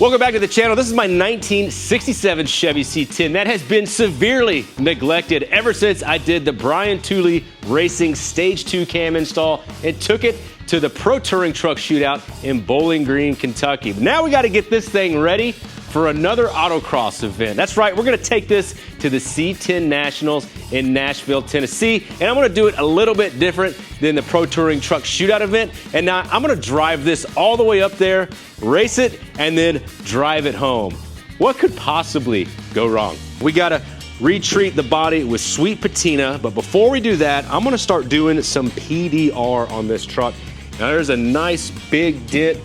Welcome back to the channel. This is my 1967 Chevy C10 that has been severely neglected ever since I did the Brian Tooley Racing Stage 2 cam install and took it to the Pro Touring Truck Shootout in Bowling Green, Kentucky. But now we got to get this thing ready for another autocross event. That's right, we're going to take this to the C10 Nationals in Nashville, Tennessee, and I'm going to do it a little bit different than the Pro Touring Truck Shootout event. And now I'm going to drive this all the way up there, race it, and then drive it home. What could possibly go wrong? We got to retreat the body with sweet patina, but before we do that, I'm going to start doing some PDR on this truck. Now there's a nice big dent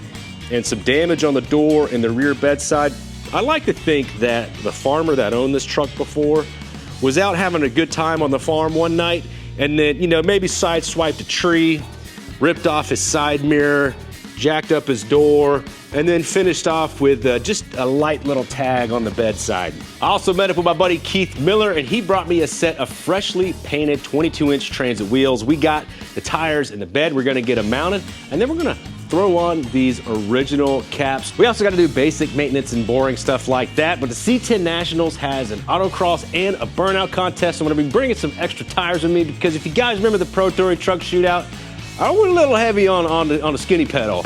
and some damage on the door and the rear bedside. I like to think that the farmer that owned this truck before was out having a good time on the farm one night and then, maybe sideswiped a tree, ripped off his side mirror, jacked up his door, and then finished off with just a light little tag on the bedside. I also met up with my buddy Keith Miller, and he brought me a set of freshly painted 22-inch transit wheels. We got the tires in the bed. We're gonna get them mounted, and then we're gonna throw on these original caps. We also gotta do basic maintenance and boring stuff like that, but the C10 Nationals has an autocross and a burnout contest. I'm gonna be bringing some extra tires with me because if you guys remember the Pro Touring Truck Shootout, I went a little heavy on the skinny pedal.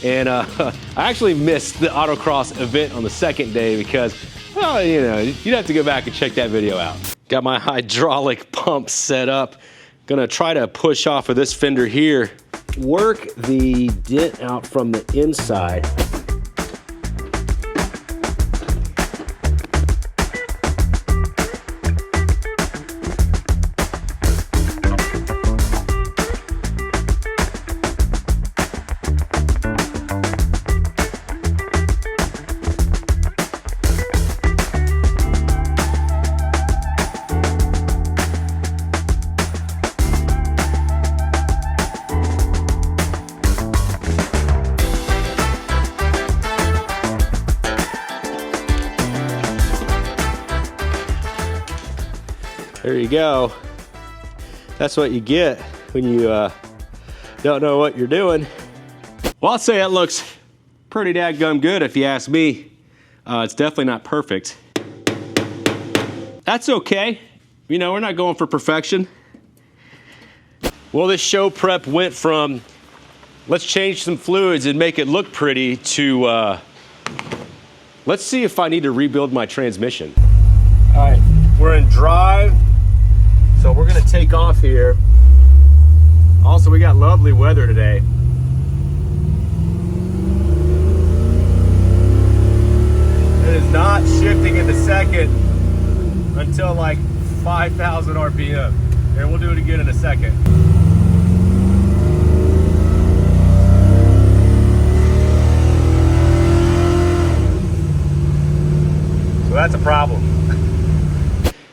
And I actually missed the autocross event on the second day because, well, you'd have to go back and check that video out. Got my hydraulic pump set up. Gonna try to push off of this fender here. Work the dent out from the inside. There you go. That's what you get when you don't know what you're doing. Well, I'd say that looks pretty dadgum good if you ask me. It's definitely not perfect. That's okay. We're not going for perfection. Well, this show prep went from let's change some fluids and make it look pretty to let's see if I need to rebuild my transmission. All right, we're in drive. So we're gonna take off here. Also, we got lovely weather today. It is not shifting in the second until like 5,000 RPM. And we'll do it again in a second. So that's a problem.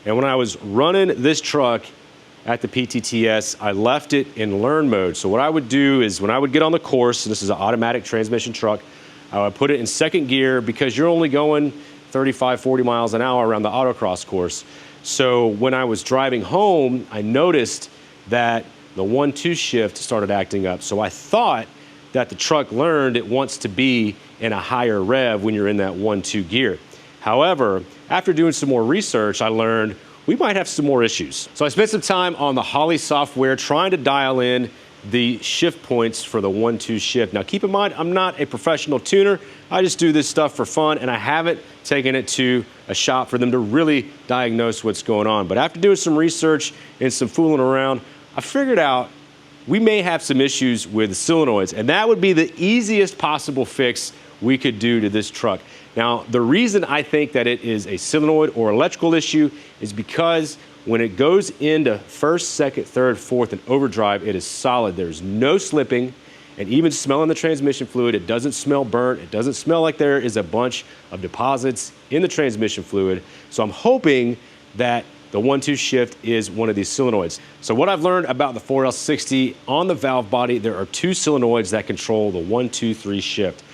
And when I was running this truck at the PTTS, I left it in learn mode. So what I would do is when I would get on the course, and this is an automatic transmission truck, I would put it in second gear because you're only going 35, 40 miles an hour around the autocross course. So when I was driving home, I noticed that the 1-2 shift started acting up. So I thought that the truck learned it wants to be in a higher rev when you're in that 1-2 gear. However, after doing some more research, I learned we might have some more issues. So I spent some time on the Holley software trying to dial in the shift points for the 1-2 shift. Now keep in mind, I'm not a professional tuner. I just do this stuff for fun, and I haven't taken it to a shop for them to really diagnose what's going on. But after doing some research and some fooling around, I figured out we may have some issues with the solenoids, and that would be the easiest possible fix we could do to this truck. Now, the reason I think that it is a solenoid or electrical issue is because when it goes into first, second, third, fourth, and overdrive, it is solid. There's no slipping, and even smelling the transmission fluid, it doesn't smell burnt. It doesn't smell like there is a bunch of deposits in the transmission fluid. So I'm hoping that the 1-2 shift is one of these solenoids. So what I've learned about the 4L60, on the valve body, there are 2 solenoids that control the 1-2-3 shift.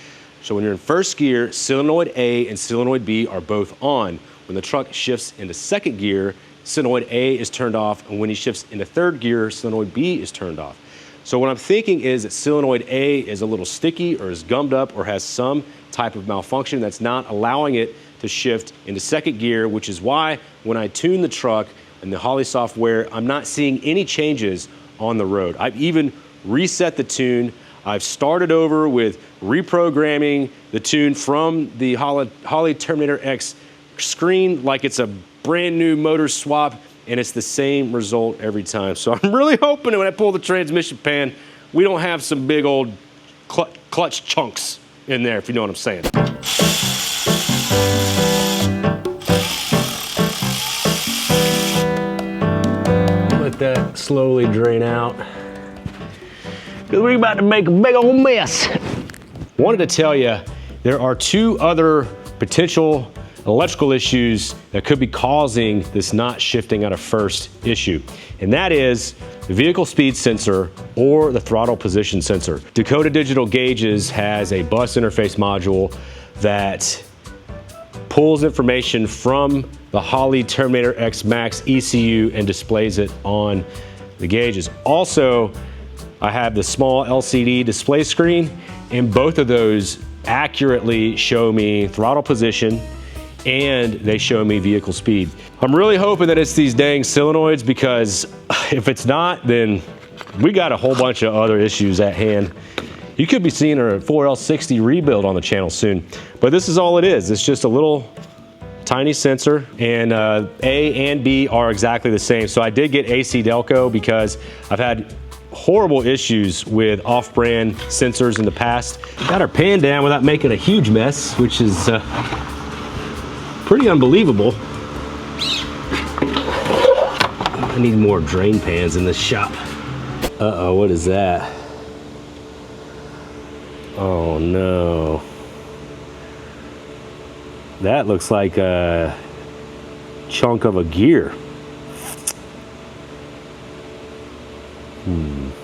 So when you're in first gear, solenoid A and solenoid B are both on. when the truck shifts into second gear, solenoid A is turned off, and when he shifts into third gear, solenoid B is turned off. So what I'm thinking is that solenoid A is a little sticky or is gummed up or has some type of malfunction that's not allowing it to shift into second gear, which is why when I tune the truck and the Holley software, I'm not seeing any changes on the road. I've even reset the tune. I've started over with reprogramming the tune from the Holley Terminator X screen like it's a brand new motor swap, and it's the same result every time. So I'm really hoping that when I pull the transmission pan, we don't have some big old clutch chunks in there, if you know what I'm saying. Let that slowly drain out, because we're about to make a big old mess. Wanted to tell you, there are two other potential electrical issues that could be causing this not shifting out of first issue. And that is the vehicle speed sensor or the throttle position sensor. Dakota Digital Gauges has a bus interface module that pulls information from the Holley Terminator X Max ECU and displays it on the gauges. Also, I have the small LCD display screen, and both of those accurately show me throttle position and they show me vehicle speed. I'm really hoping that it's these dang solenoids, because if it's not, then we got a whole bunch of other issues at hand. You could be seeing a 4L60 rebuild on the channel soon, but this is all it is. It's just a little tiny sensor, and A and B are exactly the same. So I did get AC Delco because I've had horrible issues with off-brand sensors in the past. Got our pan down without making a huge mess, which is pretty unbelievable. I need more drain pans in this shop. Uh-oh, what is that? Oh no. That looks like a chunk of a gear.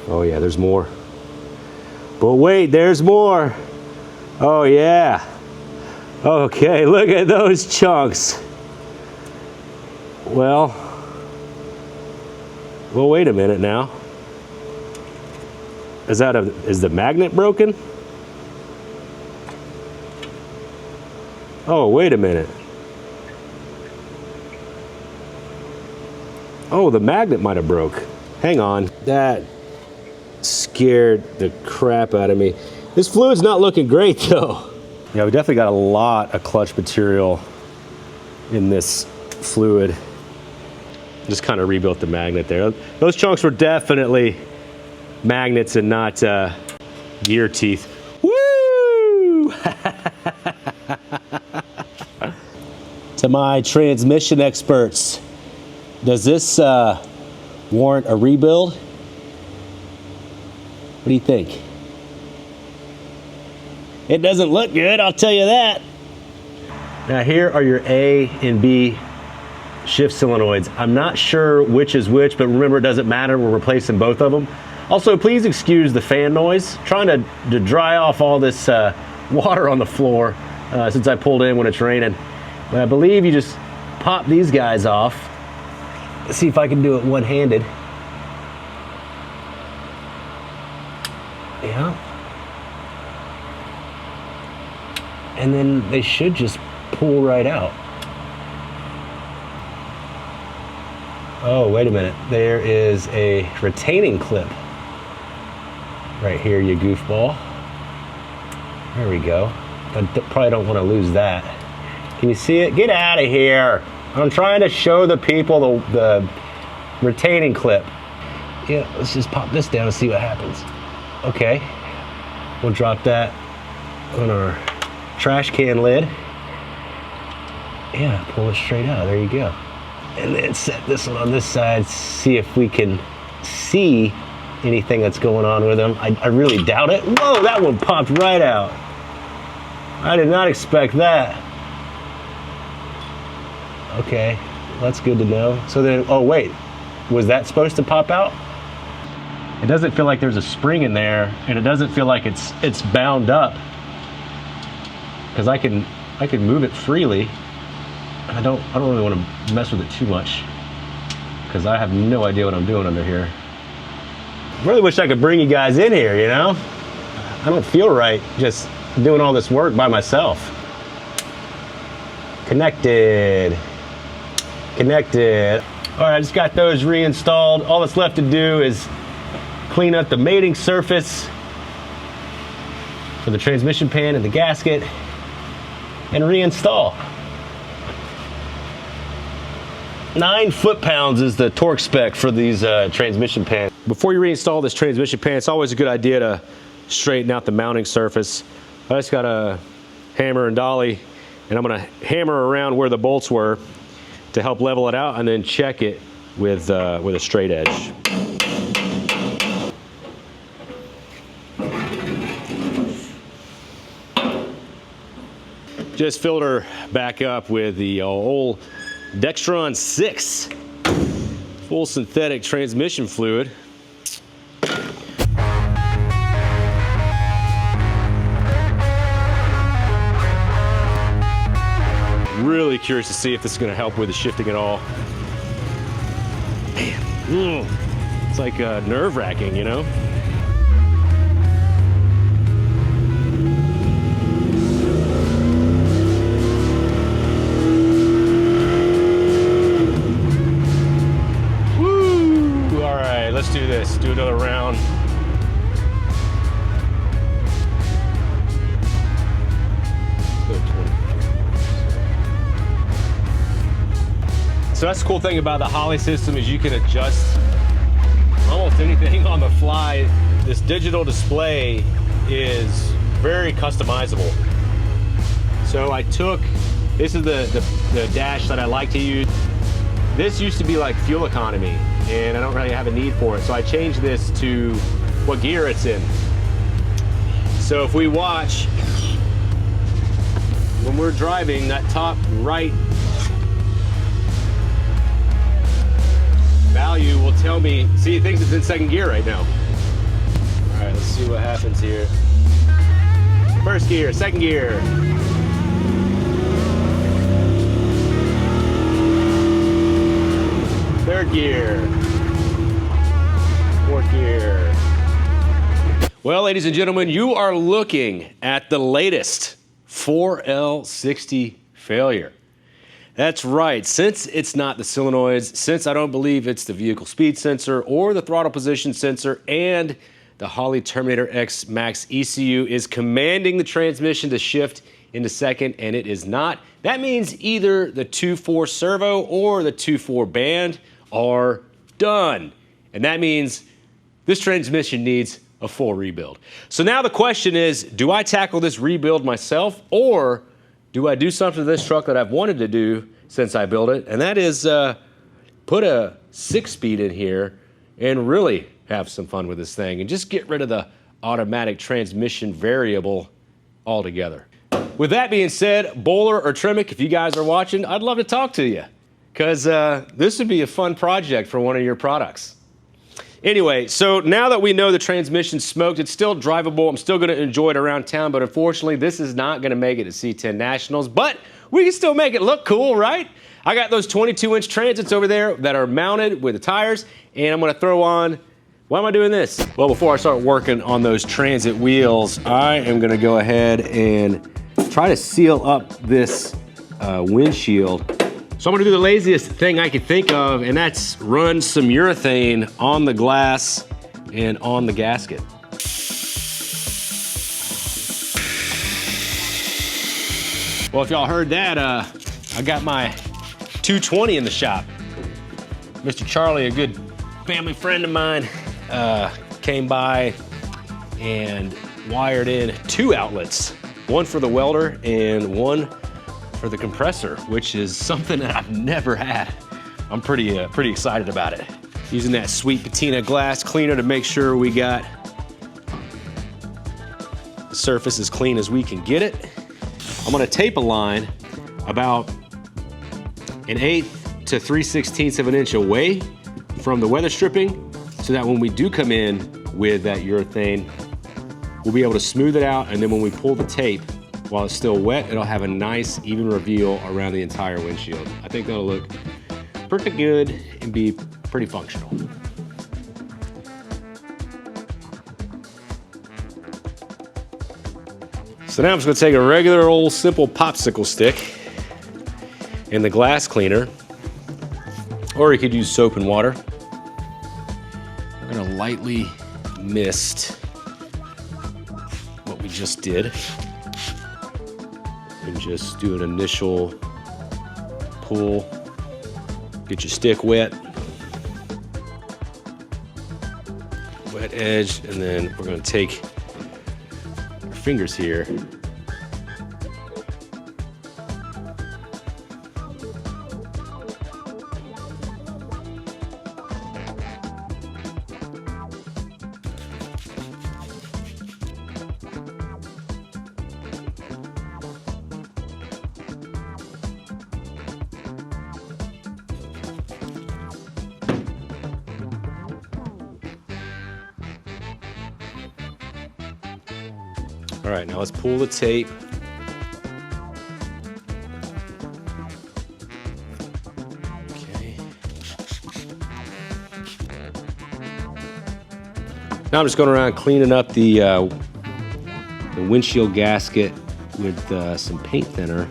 Oh yeah, there's more. But wait, there's more. Oh yeah. Okay, look at those chunks. Well, wait a minute now. Is the magnet broken? Oh, wait a minute. Oh, the magnet might have broke. Hang on. That scared the crap out of me. This fluid's not looking great though. Yeah, we definitely got a lot of clutch material in this fluid. Just kind of rebuilt the magnet there. Those chunks were definitely magnets and not gear teeth. Woo! To my transmission experts, does this warrant a rebuild? What do you think? It doesn't look good, I'll tell you that. Now here are your A and B shift solenoids. I'm not sure which is which, but remember, it doesn't matter, we're replacing both of them. Also, please excuse the fan noise. Trying to dry off all this water on the floor since I pulled in when it's raining. But I believe you just pop these guys off. Let's see if I can do it one-handed. Yeah. And then they should just pull right out. Oh, wait a minute. There is a retaining clip right here, you goofball. There we go. I probably don't want to lose that. Can you see it? Get out of here. I'm trying to show the people the retaining clip. Yeah, let's just pop this down and see what happens. Okay. We'll drop that on our trash can lid. Yeah, pull it straight out. There you go. And then set this one on this side, see if we can see anything that's going on with them. I really doubt it. Whoa, that one popped right out. I did not expect that. Okay, that's good to know. So then, oh wait, was that supposed to pop out? It doesn't feel like there's a spring in there, and it doesn't feel like it's bound up, because I can move it freely. I don't really want to mess with it too much because I have no idea what I'm doing under here. I really wish I could bring you guys in here, you know? I don't feel right just doing all this work by myself. Connected. Connected. All right, I just got those reinstalled. All that's left to do is clean up the mating surface for the transmission pan and the gasket and reinstall. 9 foot-pounds is the torque spec for these transmission pans. Before you reinstall this transmission pan, it's always a good idea to straighten out the mounting surface. I just got a hammer and dolly, and I'm gonna hammer around where the bolts were to help level it out, and then check it with a straight edge. Just filled her back up with the old Dextron 6 full synthetic transmission fluid. Really curious to see if this is going to help with the shifting at all. Man, it's like nerve-wracking, you know? Woo! All right, let's do this. Do another round. So that's the cool thing about the Holley system is you can adjust almost anything on the fly. This digital display is very customizable. So I took, this is the dash that I like to use. This used to be like fuel economy and I don't really have a need for it. So I changed this to what gear it's in. So if we watch, when we're driving, that top right value will tell me, see, it thinks it's in second gear right now. All right, let's see what happens here. First gear, second gear. Third gear. Fourth gear. Well, ladies and gentlemen, you are looking at the latest 4L60 failure. That's right, since it's not the solenoids, since I don't believe it's the vehicle speed sensor or the throttle position sensor, and the Holley Terminator X Max ECU is commanding the transmission to shift into second, and it is not. That means either the 2.4 servo or the 2.4 band are done. And that means this transmission needs a full rebuild. So now the question is, do I tackle this rebuild myself, or do I do something to this truck that I've wanted to do since I built it? And that is put a 6-speed in here and really have some fun with this thing and just get rid of the automatic transmission variable altogether. With that being said, Bowler or Tremec, if you guys are watching, I'd love to talk to you because this would be a fun project for one of your products. Anyway, so now that we know the transmission's smoked, it's still drivable. I'm still gonna enjoy it around town, but unfortunately, this is not gonna make it to C10 Nationals, but we can still make it look cool, right? I got those 22-inch transits over there that are mounted with the tires, and I'm gonna throw on, why am I doing this? Well, before I start working on those transit wheels, I am gonna go ahead and try to seal up this windshield. So I'm gonna do the laziest thing I could think of, and that's run some urethane on the glass and on the gasket. Well, if y'all heard that, I got my 220 in the shop. Mr. Charlie, a good family friend of mine, came by and wired in 2 outlets, one for the welder and one for the compressor, which is something that I've never had. I'm pretty excited about it. Using that sweet Patina glass cleaner to make sure we got the surface as clean as we can get it. I'm gonna tape a line about 1/8 to 3/16 of an inch away from the weather stripping so that when we do come in with that urethane, we'll be able to smooth it out, and then when we pull the tape, while it's still wet, it'll have a nice even reveal around the entire windshield. I think that'll look pretty good and be pretty functional. So now I'm just gonna take a regular old simple popsicle stick and the glass cleaner, or you could use soap and water. I'm gonna lightly mist what we just did and just do an initial pull. Get your stick wet, wet edge, and then we're gonna take our fingers here. All right, now let's pull the tape. Okay. Now I'm just going around cleaning up the windshield gasket with some paint thinner.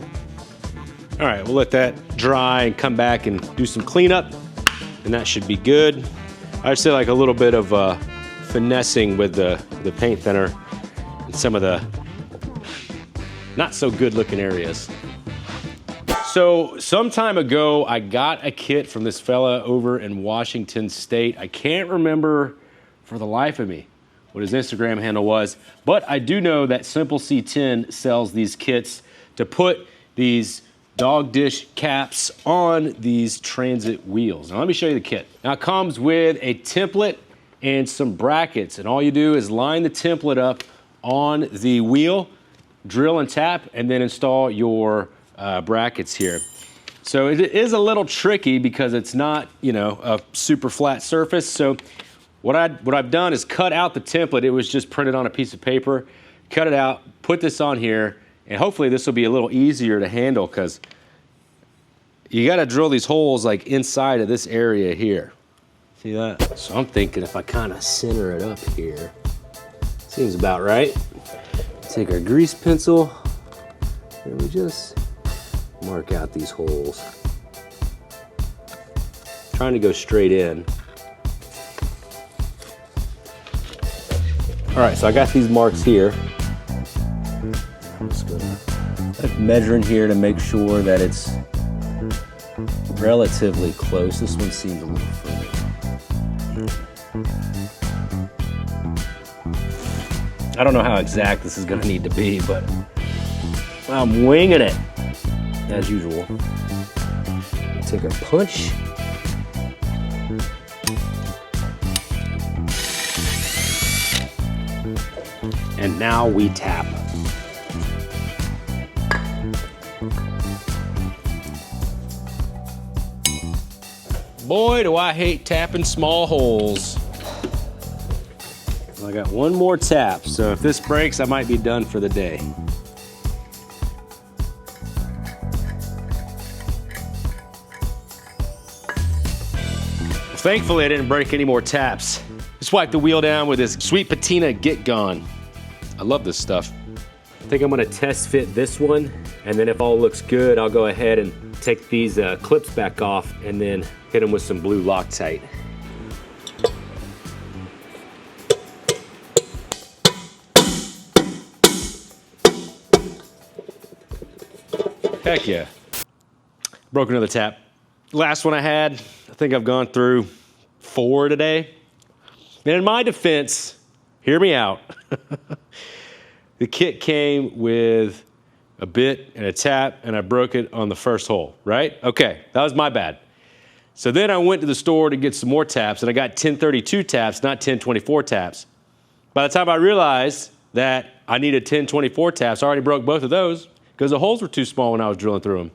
All right, we'll let that dry and come back and do some cleanup, and that should be good. I'd say like a little bit of finessing with the paint thinner. Some of the not so good looking areas. So some time ago, I got a kit from this fella over in Washington State. I can't remember for the life of me what his Instagram handle was, but I do know that Simple C10 sells these kits to put these dog dish caps on these transit wheels. Now let me show you the kit. Now it comes with a template and some brackets, and all you do is line the template up on the wheel, drill and tap, and then install your brackets here. So it is a little tricky because it's not, you know, a super flat surface. So what I've done is cut out the template. It was just printed on a piece of paper. Cut it out, put this on here, and hopefully this will be a little easier to handle because you got to drill these holes like inside of this area here. See that? So I'm thinking if I kind of center it up here, seems about right. Take our grease pencil and we just mark out these holes. Trying to go straight in. All right, so I got these marks here. I'm just gonna measure in here to make sure that it's relatively close. This one seems a little further. I don't know how exact this is gonna need to be, but I'm winging it, as usual. Take a punch. And now we tap. Boy, do I hate tapping small holes. I got one more tap, so if this breaks, I might be done for the day. Thankfully, I didn't break any more taps. Just wipe the wheel down with this sweet Patina Get Gone. I love this stuff. I think I'm gonna test fit this one, and then if all looks good, I'll go ahead and take these clips back off and then hit them with some blue Loctite. Heck yeah. Broke another tap. Last one I had, I think I've gone through 4 today. And in my defense, hear me out. The kit came with a bit and a tap, and I broke it on the first hole, right? Okay, that was my bad. So then I went to the store to get some more taps, and I got 1032 taps, not 1024 taps. By the time I realized that I needed 1024 taps, I already broke both of those because the holes were too small when I was drilling through them,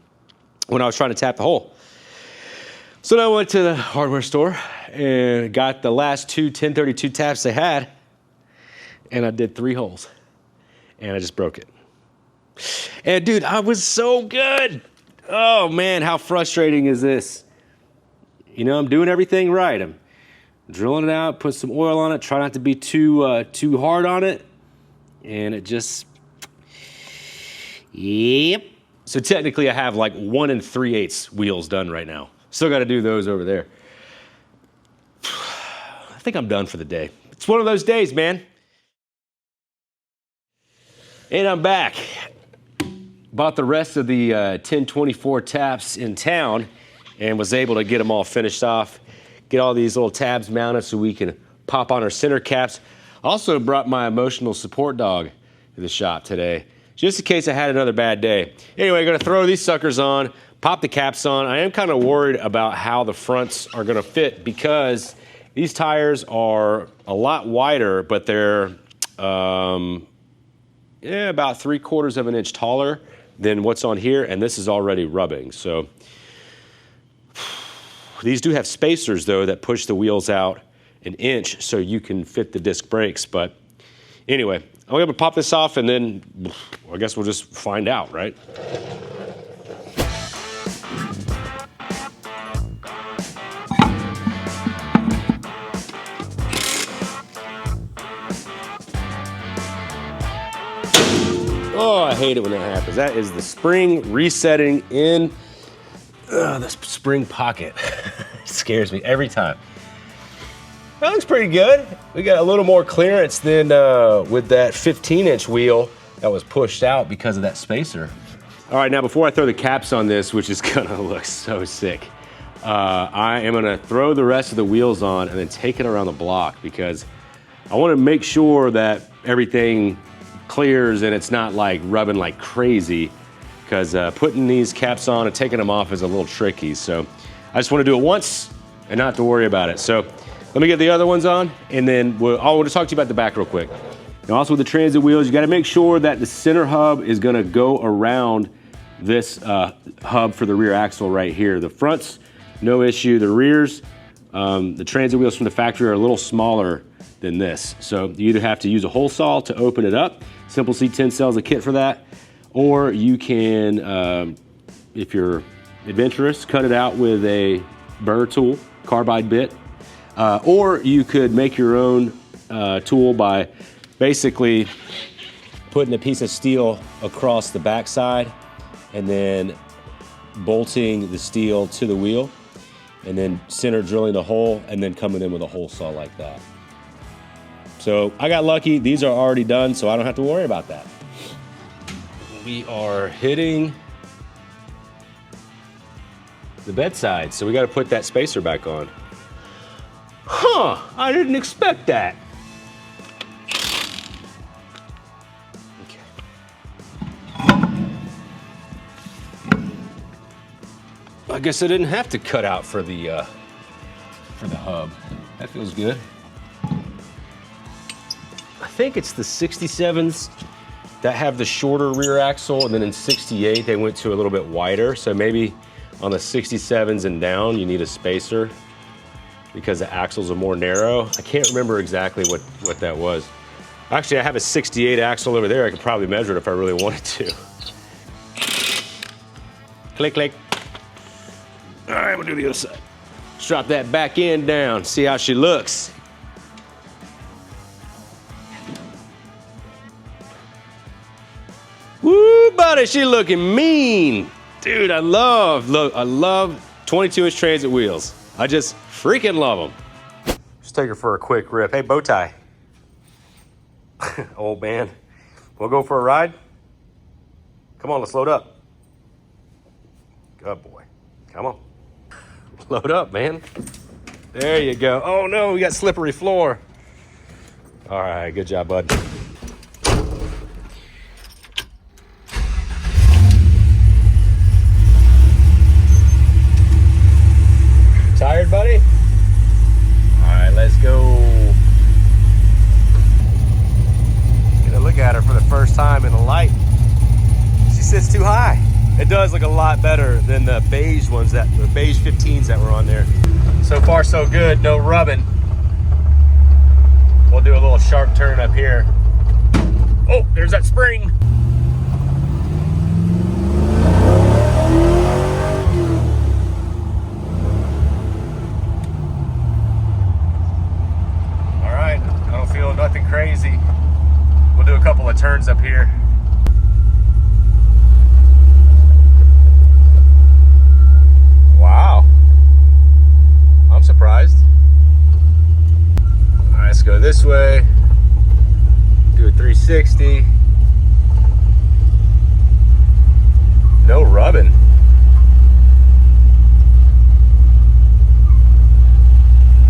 when I was trying to tap the hole. So then I went to the hardware store and got the last 2 1032 taps they had, and I did 3 holes, and I just broke it. And dude, I was so good. Oh man, how frustrating is this? You know, I'm doing everything right. I'm drilling it out, put some oil on it, try not to be too hard on it. And it just, yep. So technically I have like 1 3/8 wheels done right now. Still got to do those over there. I think I'm done for the day. It's one of those days, man. And I'm back. Bought the rest of the 1024 taps in town and was able to get them all finished off. Get all these little tabs mounted so we can pop on our center caps. Also brought my emotional support dog to the shop today, just in case I had another bad day. Anyway, gonna throw these suckers on, pop the caps on. I am kind of worried about how the fronts are gonna fit because these tires are a lot wider, but they're about 3/4 of an inch taller than what's on here, and this is already rubbing. So these do have spacers though that push the wheels out 1 inch so you can fit the disc brakes. But anyway, I'm gonna pop this off and then I guess we'll just find out, right? Oh, I hate it when that happens. That is the spring resetting in the spring pocket. It scares me every time. That looks pretty good. We got a little more clearance than with that 15-inch wheel that was pushed out because of that spacer. All right, now before I throw the caps on this, which is gonna look so sick, I am gonna throw the rest of the wheels on and then take it around the block because I wanna make sure that everything clears and it's not like rubbing like crazy, because putting these caps on and taking them off is a little tricky. So I just want to do it once and not to worry about it. So let me get the other ones on and then I want to talk to you about the back real quick. Now also with the transit wheels, you got to make sure that the center hub is going to go around this hub for the rear axle right here. The fronts, no issue. The rears, the transit wheels from the factory are a little smaller than this. So you either have to use a hole saw to open it up. Simple C10 sells a kit for that. Or you can, if you're adventurous, cut it out with a burr tool, carbide bit. Or you could make your own tool by basically putting a piece of steel across the backside and then bolting the steel to the wheel and then center drilling the hole and then coming in with a hole saw like that. So I got lucky. These are already done, so I don't have to worry about that. We are hitting the bedside, so we got to put that spacer back on. Huh, I didn't expect that. Okay. I guess I didn't have to cut out for the hub. That feels good. I think it's the 67s that have the shorter rear axle, and then in 68 they went to a little bit wider. So maybe on the 67s and down you need a spacer because the axles are more narrow. I can't remember exactly what that was. Actually, I have a 68 axle over there. I could probably measure it if I really wanted to. Click, click. All right, we'll do the other side. Let's drop that back end down, see how she looks. Woo, buddy, she looking mean. Dude, I love 22-inch transit wheels. I just freaking love them. Just take her for a quick rip. Hey, bow tie. Old man, we'll go for a ride? Come on, let's load up. Good boy, come on. Load up, man. There you go. Oh no, we got slippery floor. All right, good job, bud. Tired, buddy? All right, let's go. Get a look at her for the first time in the light. She sits too high. It does look a lot better than the beige ones, the beige 15s that were on there. So far, so good. No rubbing. We'll do a little sharp turn up here. Oh, there's that spring. happens up here. Wow. I'm surprised. All right, let's go this way. Do a 360. No rubbing.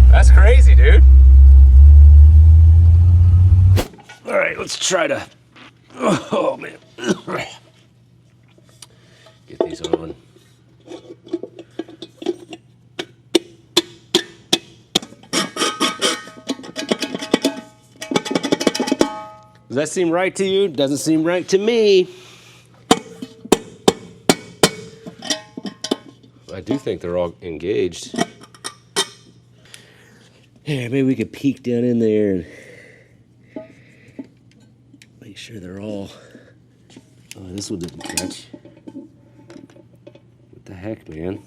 That's crazy, dude. All right, let's try to, oh man. Get these on. Does that seem right to you? Doesn't seem right to me. I do think they're all engaged. Yeah, maybe we could peek down in there and make sure they're all. Oh, this one didn't catch. What the heck, man?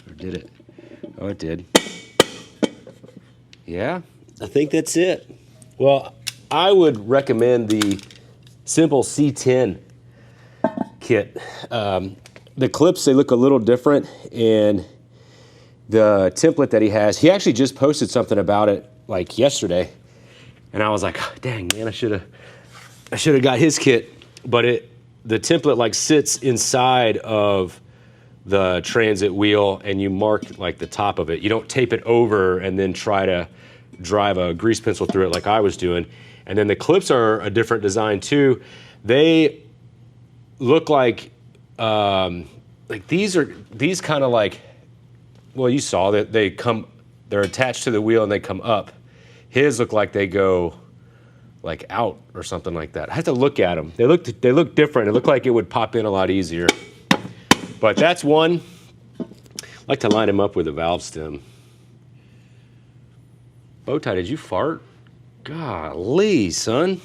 Or did it? Oh, it did. Yeah, I think that's it. Well, I would recommend the simple C10 kit. The clips, they look a little different, and the template that he has, he actually just posted something about it like yesterday, and I was like, oh, dang man, I should have got his kit. But the template like sits inside of the transit wheel, and you mark like the top of it. You don't tape it over and then try to drive a grease pencil through it like I was doing. And then the clips are a different design too. They look like these kind of like, well, you saw that they're attached to the wheel and they come up. His look like they go like out or something like that. I have to look at them. They look different. It looked like it would pop in a lot easier. But that's one. I like to line them up with a valve stem. Bowtie, did you fart? Golly, son.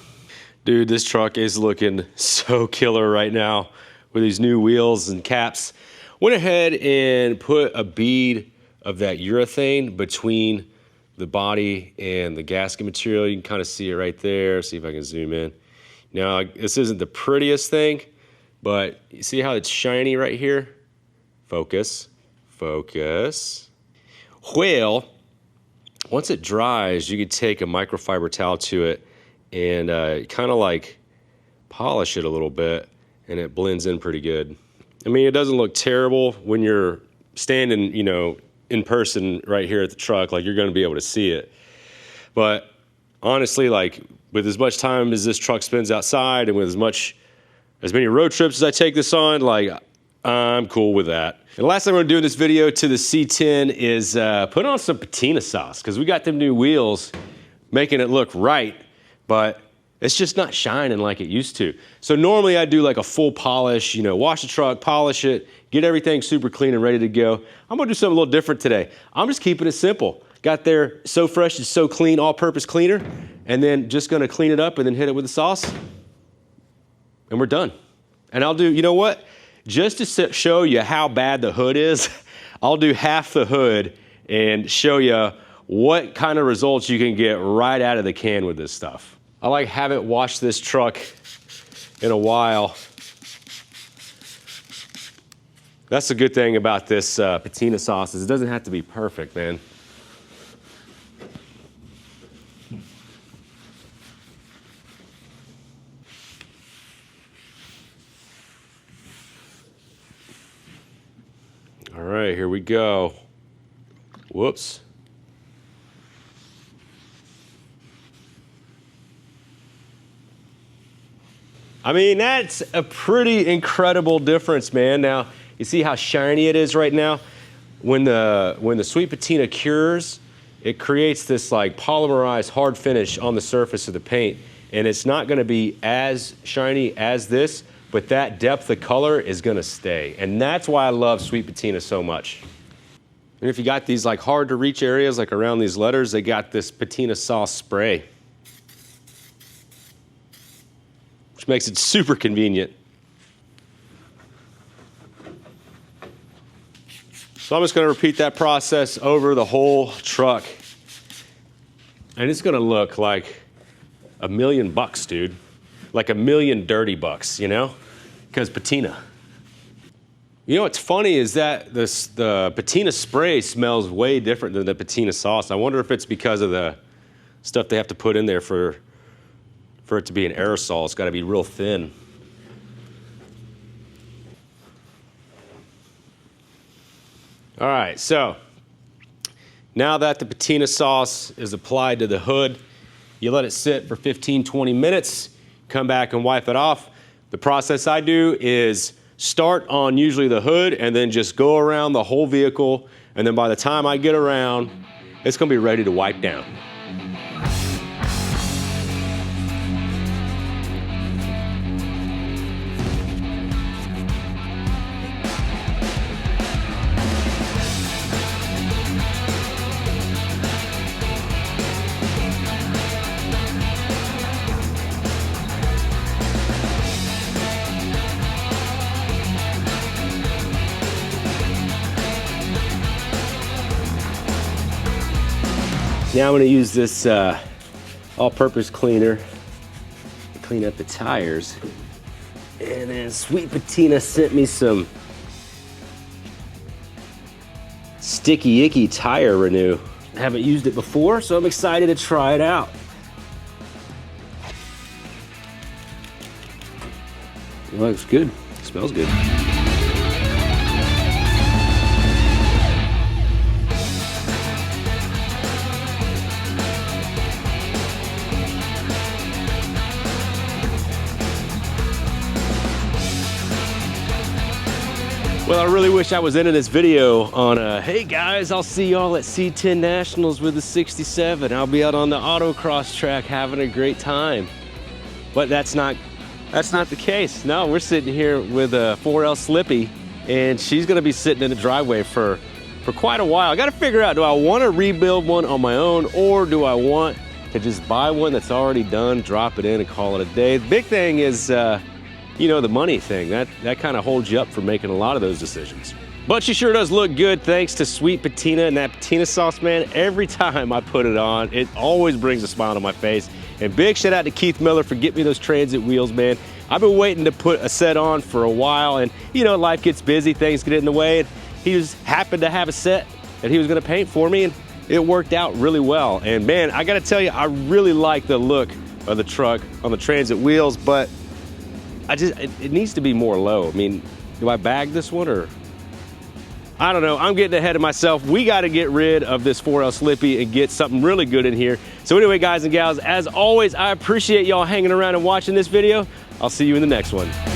Dude, this truck is looking so killer right now with these new wheels and caps. Went ahead and put a bead of that urethane between the body and the gasket material. You can kind of see it right there. See if I can zoom in. Now, this isn't the prettiest thing, but you see how it's shiny right here? Focus, focus. Well, once it dries, you could take a microfiber towel to it and kind of like polish it a little bit, and it blends in pretty good. I mean, it doesn't look terrible when you're standing, you know, in person right here at the truck, like you're going to be able to see it. But honestly, like with as much time as this truck spends outside and with as many road trips as I take this on, like I'm cool with that. And the last thing I'm going to do in this video to the C10 is put on some patina sauce, because we got them new wheels making it look right, but it's just not shining like it used to. So normally I do like a full polish, you know, wash the truck, polish it, get everything super clean and ready to go. I'm gonna do something a little different today. I'm just keeping it simple. Got their So Fresh is So Clean all-purpose cleaner, and then just gonna clean it up and then hit it with the sauce, and we're done. And I'll do, you know what? Just to show you how bad the hood is, I'll do half the hood and show you what kind of results you can get right out of the can with this stuff. I like haven't washed this truck in a while. That's the good thing about this patina sauce is it doesn't have to be perfect, man. All right, here we go. Whoops. I mean, that's a pretty incredible difference, man. Now, you see how shiny it is right now? When the sweet patina cures, it creates this like polymerized hard finish on the surface of the paint, and it's not gonna be as shiny as this, but that depth of color is gonna stay. And that's why I love sweet patina so much. And if you got these like hard to reach areas like around these letters, they got this patina sauce spray, which makes it super convenient. So I'm just gonna repeat that process over the whole truck. And it's gonna look like $1 million, dude. Like $1 million dirty bucks, you know? Because patina. You know what's funny is that the patina spray smells way different than the patina sauce. I wonder if it's because of the stuff they have to put in there for it to be an aerosol. It's got to be real thin. All right, so now that the patina sauce is applied to the hood, you let it sit for 15, 20 minutes, come back and wipe it off. The process I do is start on usually the hood and then just go around the whole vehicle, and then by the time I get around, it's gonna be ready to wipe down. Now I'm going to use this all-purpose cleaner to clean up the tires. And then Sweet Patina sent me some sticky icky tire renew. I haven't used it before, so I'm excited to try it out. It looks good. It smells good. Well, I really wish I was in this video on, hey guys, I'll see y'all at C10 Nationals with the 67. I'll be out on the autocross track having a great time. But that's not the case. No, we're sitting here with a 4L Slippy, and she's gonna be sitting in the driveway for quite a while. I gotta figure out, do I wanna rebuild one on my own, or do I want to just buy one that's already done, drop it in and call it a day? The big thing is, you know, the money thing. That kind of holds you up for making a lot of those decisions. But she sure does look good thanks to Sweet Patina and that patina sauce, man. Every time I put it on, it always brings a smile on my face. And big shout out to Keith Miller for getting me those transit wheels, man. I've been waiting to put a set on for a while, and you know, life gets busy, things get in the way, and he just happened to have a set that he was gonna paint for me, and it worked out really well. And man, I gotta tell you, I really like the look of the truck on the transit wheels, but it needs to be more low. I mean, do I bag this one, or? I don't know, I'm getting ahead of myself. We gotta get rid of this 4L Slippy and get something really good in here. So anyway, guys and gals, as always, I appreciate y'all hanging around and watching this video. I'll see you in the next one.